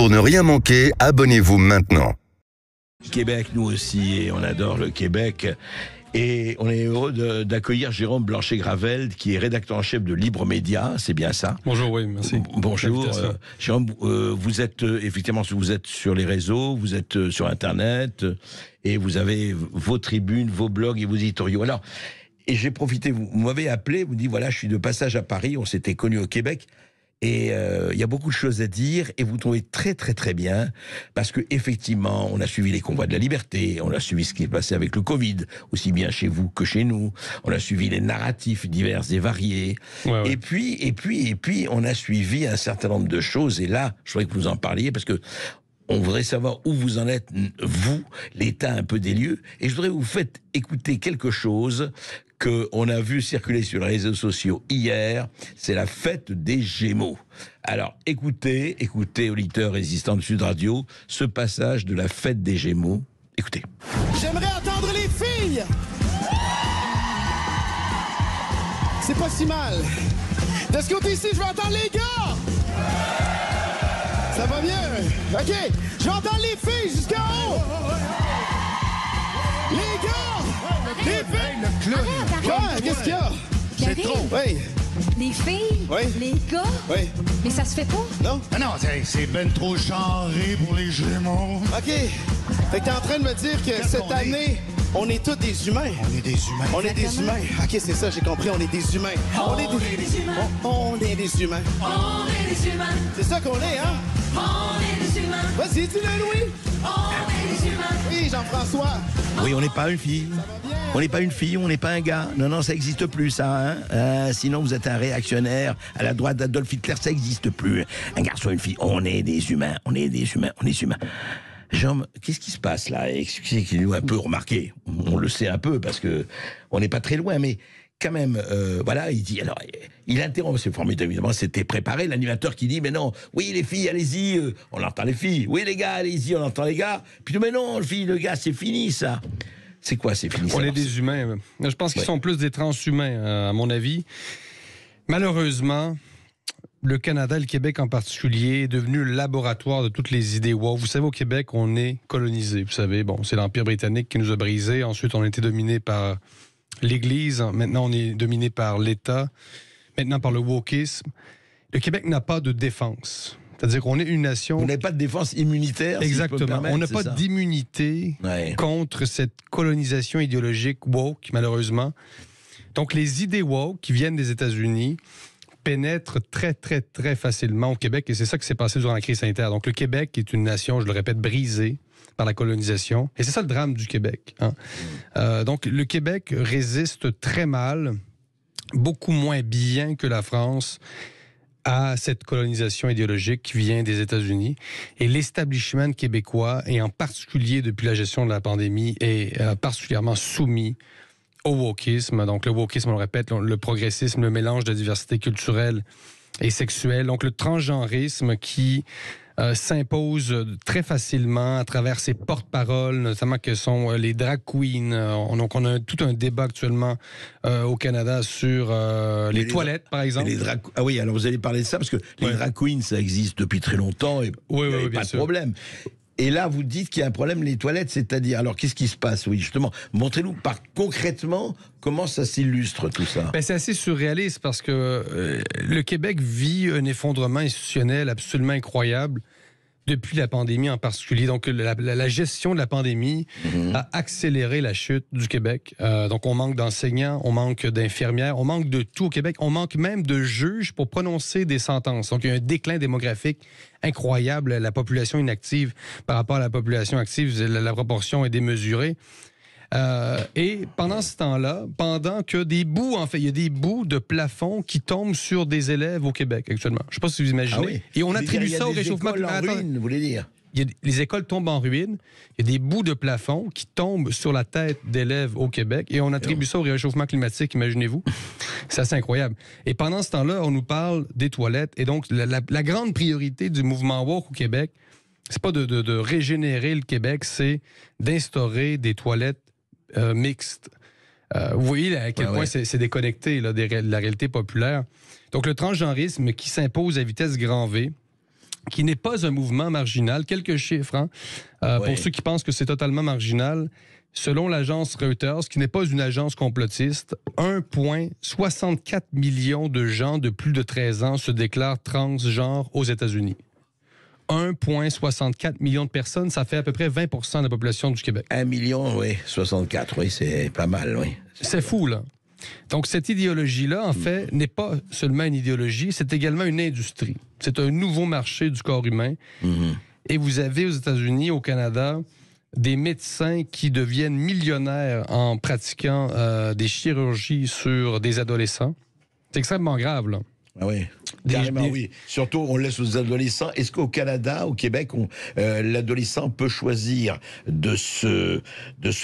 Pour ne rien manquer, abonnez-vous maintenant. Québec, nous aussi, et on adore le Québec. Et on est heureux d'accueillir Jérôme Blanchet-Gravel, qui est rédacteur en chef de Libre Média, c'est bien ça? Bonjour, oui, merci. Bonjour, Jérôme, vous êtes effectivement, vous êtes sur les réseaux, vous êtes sur Internet, et vous avez vos tribunes, vos blogs et vos éditoriaux. Alors, et j'ai profité, vous m'avez appelé, vous dites, voilà, je suis de passage à Paris, on s'était connus au Québec, et il y a beaucoup de choses à dire, et vous trouvez très très très bien, parce que effectivement, on a suivi les convois de la liberté, on a suivi ce qui est passé avec le Covid, aussi bien chez vous que chez nous, on a suivi les narratifs divers et variés, Ouais. et puis, on a suivi un certain nombre de choses, et là, je voudrais que vous en parliez, parce que on voudrait savoir où vous en êtes, vous, l'état un peu des lieux, et je voudrais vous faire écouter quelque chose qu'on a vu circuler sur les réseaux sociaux hier, c'est la fête des Gémeaux. Alors, écoutez, auditeurs résistants de Sud Radio, ce passage de la fête des Gémeaux. Écoutez. J'aimerais entendre les filles! C'est pas si mal. De ce côté-ci, je veux entendre les gars! Ça va bien? OK, je vais entendre les filles jusqu'en haut! Les gars! Les filles! Ouais, qu'est-ce qu'il y a? C'est trop. Oui. Les filles, Oui. les gars, Oui. mais ça se fait pas. Non? Ah non, c'est ben trop genré pour les Gémeaux. OK. Fait que t'es en train de me dire que Qu'est-ce cette qu'on est? année, on est tous des humains. On est des humains. On est des Exactement. humains. OK, c'est ça, j'ai compris, on est des humains. On est des humains. On est des humains. On est des humains, C'est ça qu'on est, hein? on est des humains, Vas-y, dis-le, Louis. on est des humains. Oui, Jean-François. Oui, on n'est pas une fille. On n'est pas une fille, on n'est pas un gars. Non, ça n'existe plus, ça. Hein. Sinon, vous êtes un réactionnaire. À la droite d'Adolf Hitler, ça n'existe plus. Un garçon, une fille, on est des humains. On est des humains. On est humains. Jean, qu'est-ce qui se passe là? Excusez-nous un peu remarqué. On le sait un peu parce que on n'est pas très loin, mais quand même, voilà, il dit, alors, il interrompt, c'est formidable, évidemment, c'était préparé, l'animateur qui dit, mais non, oui, les filles, allez-y, on entend les filles, oui, les gars, allez-y, on entend les gars, puis mais non, les filles, le gars, c'est fini, ça. C'est quoi, c'est fini, ça? On est des humains. Je pense qu'ils sont plus des transhumains, à mon avis. Malheureusement, le Canada, le Québec en particulier, est devenu le laboratoire de toutes les idées woke. Vous savez, au Québec, on est colonisé. Vous savez, bon, c'est l'Empire britannique qui nous a brisés. Ensuite, on a été dominé par l'Église. Maintenant, on est dominé par l'État. Maintenant, par le wokisme. Le Québec n'a pas de défense. C'est-à-dire qu'on est une nation... On n'a pas de défense immunitaire, Exactement. si je peux me permettre, On n'a c'est pas ça? d'immunité contre cette colonisation idéologique woke, malheureusement. Donc, les idées woke qui viennent des États-Unis pénètrent très, très, très facilement au Québec, et c'est ça qui s'est passé durant la crise sanitaire. Donc, le Québec est une nation, je le répète, brisée par la colonisation, et c'est ça le drame du Québec. Hein? Donc, le Québec résiste très mal, beaucoup moins bien que la France, à cette colonisation idéologique qui vient des États-Unis. Et l'establishment québécois, et en particulier depuis la gestion de la pandémie, est particulièrement soumis au wokisme. Donc le wokisme, on le répète, le progressisme, le mélange de diversité culturelle et sexuelle. Donc le transgenrisme qui s'impose très facilement à travers ses porte-paroles, notamment que sont les drag queens. Donc, on a tout un débat actuellement au Canada sur les toilettes, par exemple. Ah oui, alors vous allez parler de ça, parce que les drag queens, ça existe depuis très longtemps, et oui, il n'y a bien pas de sûr. problème. Et là, vous dites qu'il y a un problème, les toilettes, c'est-à-dire, alors qu'est-ce qui se passe? Oui, justement, montrez-nous concrètement comment ça s'illustre, tout ça. Ben, c'est assez surréaliste parce que le Québec vit un effondrement institutionnel absolument incroyable depuis la pandémie en particulier. Donc, la gestion de la pandémie a accéléré la chute du Québec. Donc, on manque d'enseignants, on manque d'infirmières, on manque de tout au Québec. On manque même de juges pour prononcer des sentences. Donc, il y a un déclin démographique incroyable. La population inactive par rapport à la population active, la proportion est démesurée. Et pendant ce temps-là, pendant que il y a des bouts de plafond qui tombent sur des élèves au Québec actuellement. Je ne sais pas si vous imaginez. Ah oui. Et on attribue ça au réchauffement climatique. Il y a des écoles en ruine, vous voulez dire? Les écoles tombent en ruine. Il y a des bouts de plafond qui tombent sur la tête d'élèves au Québec et on attribue ça au réchauffement climatique, imaginez-vous. C'est assez incroyable. Et pendant ce temps-là, on nous parle des toilettes. Et donc, la grande priorité du mouvement woke au Québec, c'est pas de régénérer le Québec, c'est d'instaurer des toilettes mixtes. Vous voyez à quel point c'est déconnecté là, de la réalité populaire. Donc, le transgenrisme qui s'impose à vitesse grand V, qui n'est pas un mouvement marginal. Quelques chiffres, hein, pour ceux qui pensent que c'est totalement marginal. Selon l'agence Reuters, qui n'est pas une agence complotiste, 1,64 million de gens de plus de 13 ans se déclarent transgenres aux États-Unis. 1,64 million de personnes, ça fait à peu près 20 % de la population du Québec. 1 million, oui, 64, oui, c'est pas mal, oui. C'est fou, là. Donc, cette idéologie-là, en fait, n'est pas seulement une idéologie, c'est également une industrie. C'est un nouveau marché du corps humain. Et vous avez aux États-Unis, au Canada, des médecins qui deviennent millionnaires en pratiquant des chirurgies sur des adolescents. C'est extrêmement grave, là. Ah oui, carrément, oui. Surtout, on laisse aux adolescents. Est-ce qu'au Canada, au Québec, l'adolescent peut choisir de se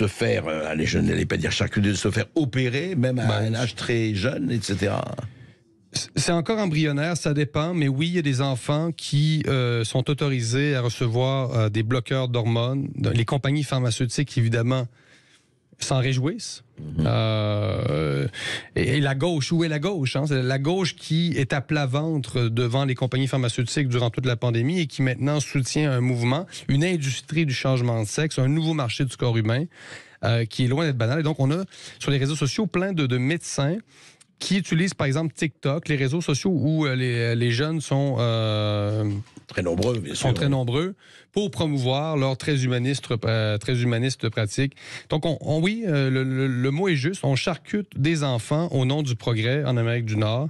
faire, allez, je n'allais pas dire charcuter, de se faire opérer, même à un âge très jeune, etc. C'est encore embryonnaire, ça dépend, mais oui, il y a des enfants qui sont autorisés à recevoir des bloqueurs d'hormones. Les compagnies pharmaceutiques, évidemment, s'en réjouissent. Et la gauche, où est la gauche? Hein? C'est la gauche qui est à plat ventre devant les compagnies pharmaceutiques durant toute la pandémie et qui maintenant soutient un mouvement, une industrie du changement de sexe, un nouveau marché du corps humain qui est loin d'être banal. Et donc, on a sur les réseaux sociaux plein de médecins qui utilisent, par exemple, TikTok, les réseaux sociaux où les jeunes sont... très nombreux, bien sûr. Sont très nombreux pour promouvoir leur très humaniste pratique. Donc, oui, le mot est juste. On charcute des enfants au nom du progrès en Amérique du Nord.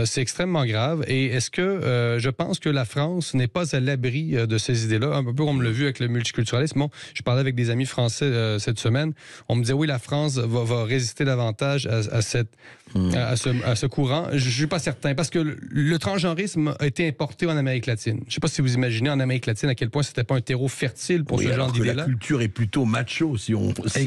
C'est extrêmement grave. Et est-ce que je pense que la France n'est pas à l'abri de ces idées-là? Un peu comme on l'a vu avec le multiculturalisme. Bon, je parlais avec des amis français cette semaine. On me disait, oui, la France va résister davantage à ce courant. Je ne suis pas certain. Parce que le transgenrisme a été importé en Amérique latine. Je ne sais pas si vous imaginez en Amérique latine à quel point c'était pas un terreau fertile pour ce genre d'idées-là. La culture est plutôt macho, si on peut se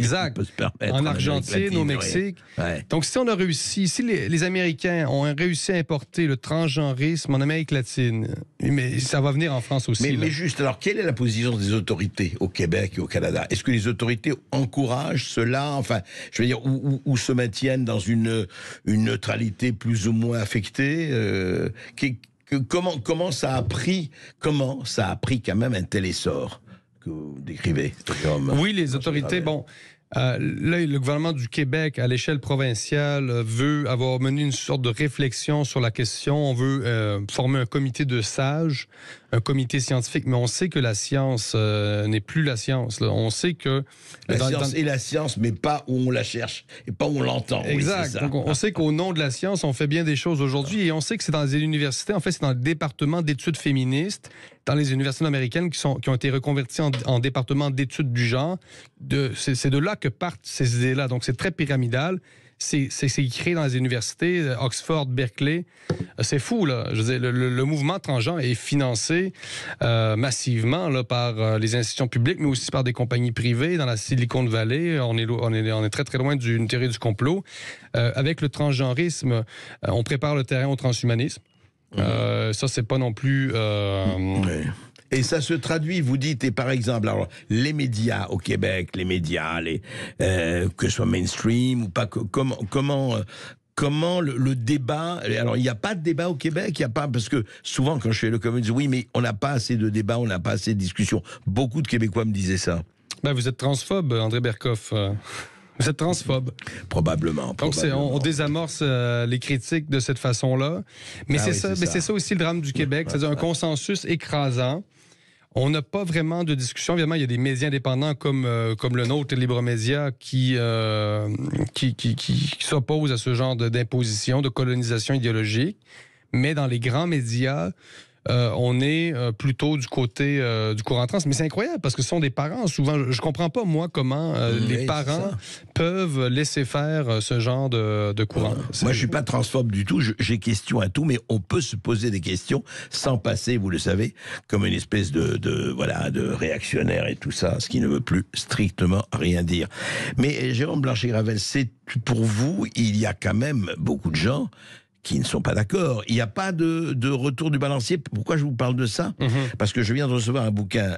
permettre. En Argentine, au Mexique. Ouais. Donc, si on a réussi, si les Américains ont réussi à importer le transgenrisme en Amérique latine, mais ça va venir en France aussi. Mais juste, alors, quelle est la position des autorités au Québec et au Canada? Est-ce que les autorités encouragent cela? Enfin, je veux dire, ou se maintiennent dans une neutralité plus ou moins affectée? Comment ça a pris quand même un tel essor que vous décrivez, Jérôme? Oui, les autorités, là, le gouvernement du Québec, à l'échelle provinciale, veut avoir mené une sorte de réflexion sur la question. On veut former un comité de sages, un comité scientifique, mais on sait que la science n'est plus la science. Là. On sait que... La science est la science, mais pas où on la cherche et pas où on l'entend. Exact. Oui, donc on sait qu'au nom de la science, on fait bien des choses aujourd'hui et on sait que c'est dans les universités, en fait, c'est dans le département d'études féministes, dans les universités américaines qui ont été reconverties en département d'études du genre. C'est de là que partent ces idées-là. Donc c'est très pyramidal. C'est créé dans les universités, Oxford, Berkeley. C'est fou, là. Je veux dire, le mouvement transgenre est financé massivement là, par les institutions publiques, mais aussi par des compagnies privées. Dans la Silicon Valley, on est très, très loin d'une théorie du complot. Avec le transgenrisme, on prépare le terrain au transhumanisme. Ça, c'est pas non plus... Et ça se traduit, vous dites, et par exemple, alors, les médias au Québec, les médias, que ce soit mainstream ou pas, comment le débat... Alors, il n'y a pas de débat au Québec, il n'y a pas... Parce que souvent, quand je fais le commun, je dis, oui, mais on n'a pas assez de débats, on n'a pas assez de discussions. Beaucoup de Québécois me disaient ça. Vous êtes transphobe, André Berkoff. Vous êtes transphobe. Probablement. Donc, on désamorce les critiques de cette façon-là. Mais c'est ça aussi le drame du Québec, c'est-à-dire un consensus écrasant. On n'a pas vraiment de discussion. Évidemment, il y a des médias indépendants comme le nôtre, Libre Média, qui s'opposent à ce genre d'imposition, de colonisation idéologique. Mais dans les grands médias, on est plutôt du côté du courant trans. Mais c'est incroyable parce que ce sont des parents. Souvent, je comprends pas, moi, comment les parents peuvent laisser faire ce genre de courant. Moi, je suis pas transphobe du tout. J'ai question à tout, mais on peut se poser des questions sans passer, vous le savez, comme une espèce de réactionnaire et tout ça, ce qui ne veut plus strictement rien dire. Mais Jérôme Blanchet-Gravel, c'est pour vous, il y a quand même beaucoup de gens qui ne sont pas d'accord. Il n'y a pas de retour du balancier. Pourquoi je vous parle de ça? Parce que je viens de recevoir un bouquin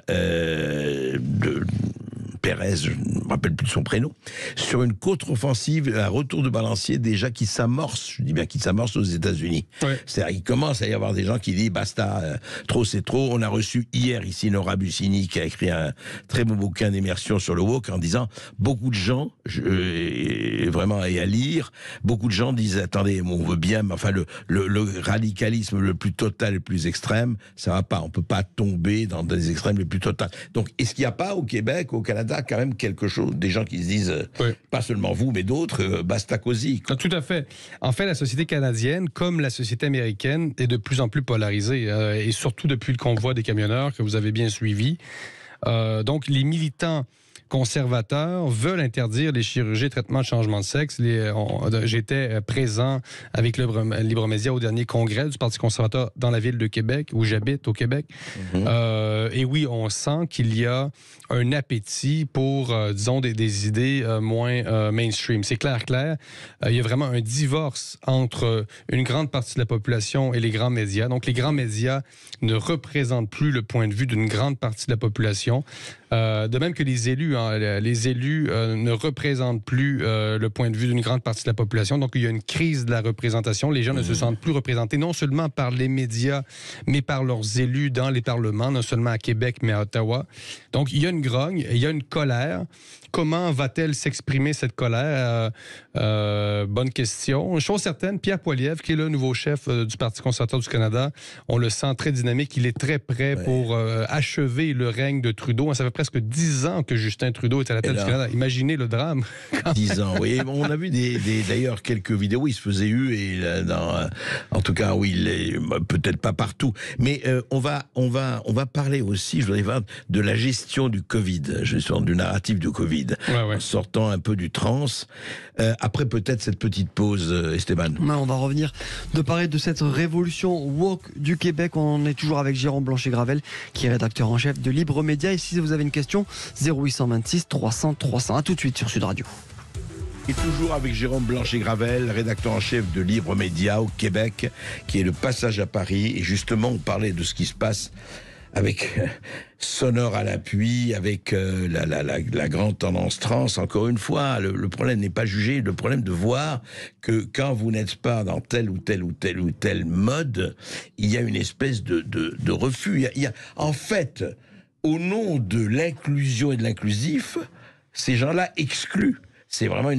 Pérez, je ne me rappelle plus de son prénom, sur une contre-offensive, un retour de balancier déjà qui s'amorce, je dis bien qui s'amorce aux États-Unis. Ouais. C'est-à-dire qu'il commence à y avoir des gens qui disent basta, trop c'est trop. On a reçu hier ici Nora Bussini qui a écrit un très bon bouquin d'immersion sur le woke en disant beaucoup de gens, vraiment et à lire, beaucoup de gens disent attendez, on veut bien, mais enfin le radicalisme le plus total, le plus extrême, ça va pas. On peut pas tomber dans des extrêmes les plus totales. Donc est-ce qu'il n'y a pas au Québec, au Canada, quand même quelque chose, des gens qui se disent pas seulement vous, mais d'autres, basta così. Ah, tout à fait. En fait, la société canadienne, comme la société américaine, est de plus en plus polarisée, et surtout depuis le convoi des camionneurs que vous avez bien suivi. Donc, les militants conservateurs veulent interdire les chirurgies et traitements de changement de sexe. J'étais présent avec Libre Média au dernier congrès du Parti conservateur dans la ville de Québec, où j'habite au Québec. Et oui, on sent qu'il y a un appétit pour, disons, des idées moins mainstream. C'est clair. Il y a vraiment un divorce entre une grande partie de la population et les grands médias. Donc, les grands médias ne représentent plus le point de vue d'une grande partie de la population. De même que les élus. Les élus ne représentent plus le point de vue d'une grande partie de la population. Donc, il y a une crise de la représentation. Les gens ne se sentent plus représentés, non seulement par les médias, mais par leurs élus dans les parlements, non seulement à Québec, mais à Ottawa. Donc, il y a une grogne, il y a une colère. Comment va-t-elle s'exprimer, cette colère? Bonne question. Chose certaine, Pierre Poilievre, qui est le nouveau chef du Parti conservateur du Canada, on le sent très dynamique. Il est très prêt pour achever le règne de Trudeau. Ça fait presque 10 ans que Justin Trudeau est à la tête du Canada. Imaginez le drame. 10 ans, oui. On a vu d'ailleurs quelques vidéos où il se faisait huer. En tout cas, oui, peut-être pas partout. Mais on va parler aussi, je voudrais voir, de la gestion du Covid, justement, du narratif du Covid. En sortant un peu du trance. Après peut-être cette petite pause, Esteban. On va revenir de parler de cette révolution woke du Québec. On est toujours avec Jérôme Blanchet-Gravel, qui est rédacteur en chef de Libre Média. Et si vous avez une question, 0826 300 300. À tout de suite sur Sud Radio. Et toujours avec Jérôme Blanchet-Gravel, rédacteur en chef de Libre Média au Québec, qui est le passage à Paris. Et justement, on parlait de ce qui se passe avec Sonore à l'appui, avec la grande tendance trans. Encore une fois, le problème n'est pas jugé, le problème de voir que quand vous n'êtes pas dans tel ou tel mode, il y a une espèce de refus. En fait, au nom de l'inclusion et de l'inclusif, ces gens-là excluent. C'est vraiment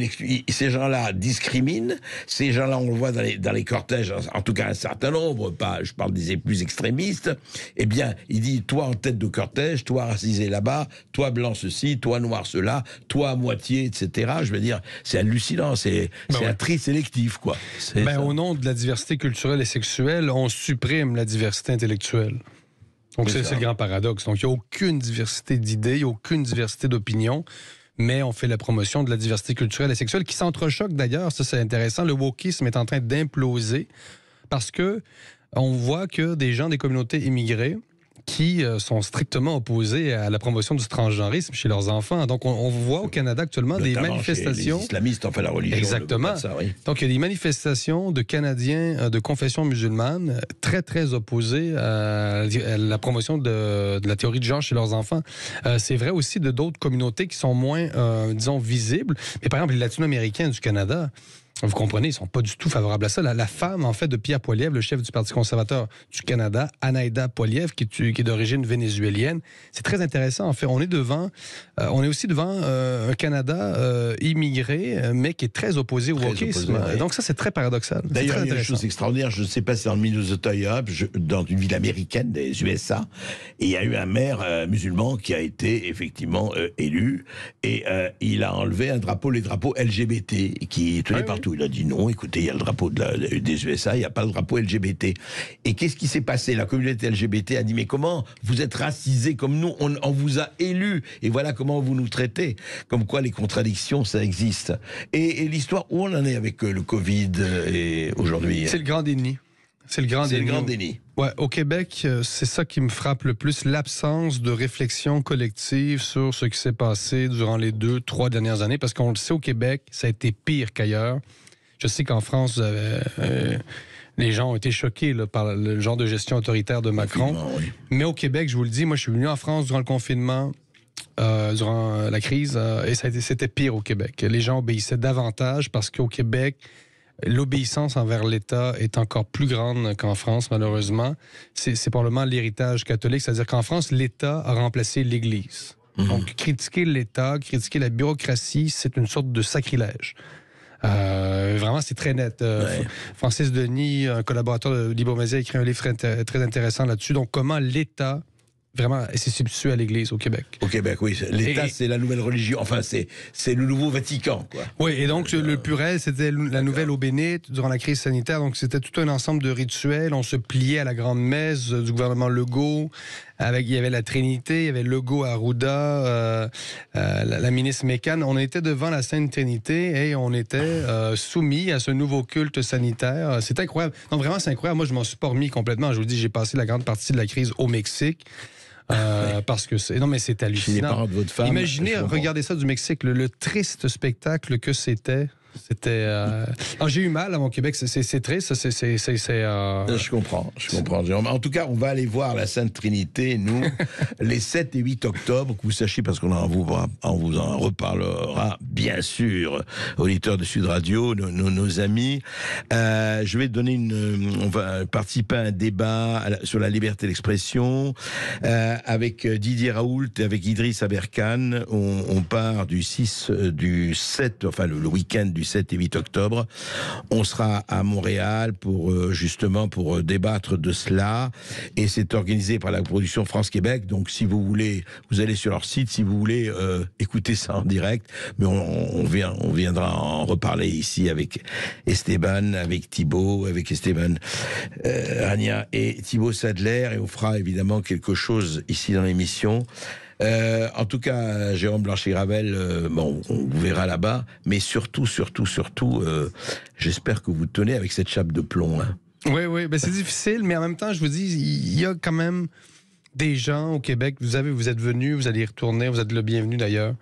ces gens-là discriminent. Ces gens-là, on le voit dans les cortèges, en tout cas un certain nombre, je parle des plus extrémistes. Eh bien, il dit, toi en tête de cortège, toi racisé là-bas, toi blanc ceci, toi noir cela, toi à moitié, etc. Je veux dire, c'est hallucinant. C'est un tri sélectif, quoi. Au nom de la diversité culturelle et sexuelle, on supprime la diversité intellectuelle. Donc, c'est le grand paradoxe. Donc, il n'y a aucune diversité d'idées, il n'y a aucune diversité d'opinions. Mais on fait la promotion de la diversité culturelle et sexuelle qui s'entrechoque d'ailleurs. Ça, c'est intéressant. Le wokisme est en train d'imploser parce que on voit que des gens des communautés immigrées qui sont strictement opposés à la promotion du transgenrisme chez leurs enfants. Donc, on voit au Canada actuellement notamment des manifestations... les islamistes, enfin la religion. Exactement. Ça, oui. Donc, il y a des manifestations de Canadiens de confession musulmane très, très opposés à la promotion de la théorie de genre chez leurs enfants. C'est vrai aussi de d'autres communautés qui sont moins, disons, visibles. Mais par exemple, les Latino-Américains du Canada... Vous comprenez, ils ne sont pas du tout favorables à ça. La femme, en fait, de Pierre Poilievre, le chef du Parti conservateur du Canada, Anaïda Poilievre, qui est d'origine vénézuélienne, c'est très intéressant. En fait, on est aussi devant un Canada immigré, mais qui est très opposé au wokisme. Oui. Donc ça, c'est très paradoxal. D'ailleurs, il y a une chose extraordinaire, je ne sais pas si c'est dans le Minnesota, dans une ville américaine des USA, et il y a eu un maire musulman qui a été effectivement élu, et il a enlevé les drapeaux LGBT, qui tenaient partout. Il a dit non, écoutez, il y a le drapeau des USA, il n'y a pas le drapeau LGBT. Et qu'est-ce qui s'est passé? La communauté LGBT a dit, mais comment vous êtes racisés comme nous, on vous a élus, et voilà comment vous nous traitez. Comme quoi les contradictions, ça existe. Et l'histoire, où on en est avec le Covid et aujourd'hui? C'est le grand déni. C'est le grand déni. Ouais, au Québec, c'est ça qui me frappe le plus, l'absence de réflexion collective sur ce qui s'est passé durant les 2-3 dernières années, parce qu'on le sait, au Québec, ça a été pire qu'ailleurs. Je sais qu'en France, les gens ont été choqués par le genre de gestion autoritaire de Macron. Oui. Mais au Québec, je vous le dis, moi, je suis venu en France durant le confinement. durant la crise, et c'était pire au Québec. Les gens obéissaient davantage parce qu'au Québec, l'obéissance envers l'État est encore plus grande qu'en France, malheureusement. C'est probablement l'héritage catholique, c'est-à-dire qu'en France, l'État a remplacé l'Église. Donc, critiquer l'État, critiquer la bureaucratie, c'est une sorte de sacrilège. Vraiment, c'est très net. Francis Denis, un collaborateur de Libre Média, a écrit un livre très intéressant là-dessus. Donc, comment l'État vraiment s'est substitué à l'Église au Québec. Au Québec, oui. L'État, c'est la nouvelle religion. Enfin, c'est le nouveau Vatican, quoi. Oui, et donc le purel, c'était la nouvelle eau bénite durant la crise sanitaire. Donc, c'était tout un ensemble de rituels. On se pliait à la grande messe du gouvernement Legault. Il y avait la Trinité, il y avait Legault, Arruda, la ministre Mécan. On était devant la Sainte Trinité et on était soumis à ce nouveau culte sanitaire. C'est incroyable. Non, vraiment, c'est incroyable. Moi, je m'en suis pas remis complètement. Je vous dis, j'ai passé la grande partie de la crise au Mexique. Parce que c'est hallucinant. Les parents de votre femme, imaginez, regardez ça du Mexique, le triste spectacle que c'était. J'ai eu mal à mon Québec, c'est triste. Je comprends. En tout cas, on va aller voir la Sainte Trinité, nous, les 7 et 8 octobre, que vous sachiez, parce qu'on vous en reparlera, bien sûr, auditeurs de Sud Radio, nos amis. Je vais donner on va participer à un débat sur la liberté d'expression avec Didier Raoult et avec Idriss Aberkan. On part du 7, enfin le week-end du 7 et 8 octobre. On sera à Montréal pour débattre de cela. Et c'est organisé par la production France-Québec. Donc, si vous voulez, vous allez sur leur site, si vous voulez écouter ça en direct. Mais on viendra en reparler ici avec Esteban, avec Thibaut, avec Esteban Rania et Thibaut Sadler. Et on fera évidemment quelque chose ici dans l'émission. En tout cas, Jérôme Blanchet-Gravel, on vous verra là-bas, mais surtout, j'espère que vous tenez avec cette chape de plomb. Hein. Oui, c'est difficile, mais en même temps, je vous dis, il y a quand même des gens au Québec. Vous êtes venus, vous allez y retourner, vous êtes le bienvenu d'ailleurs.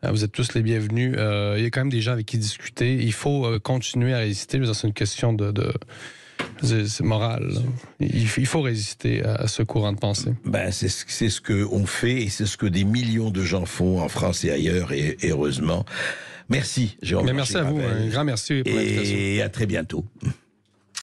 Vous êtes tous les bienvenus. Il y a quand même des gens avec qui discuter. Il faut continuer à résister. C'est une question c'est moral. Il faut résister à ce courant de pensée. C'est ce qu'on fait et c'est ce que des millions de gens font en France et ailleurs, et heureusement. Merci, Jérôme. Merci à vous. Un grand merci pour l'invitation. Et à très bientôt.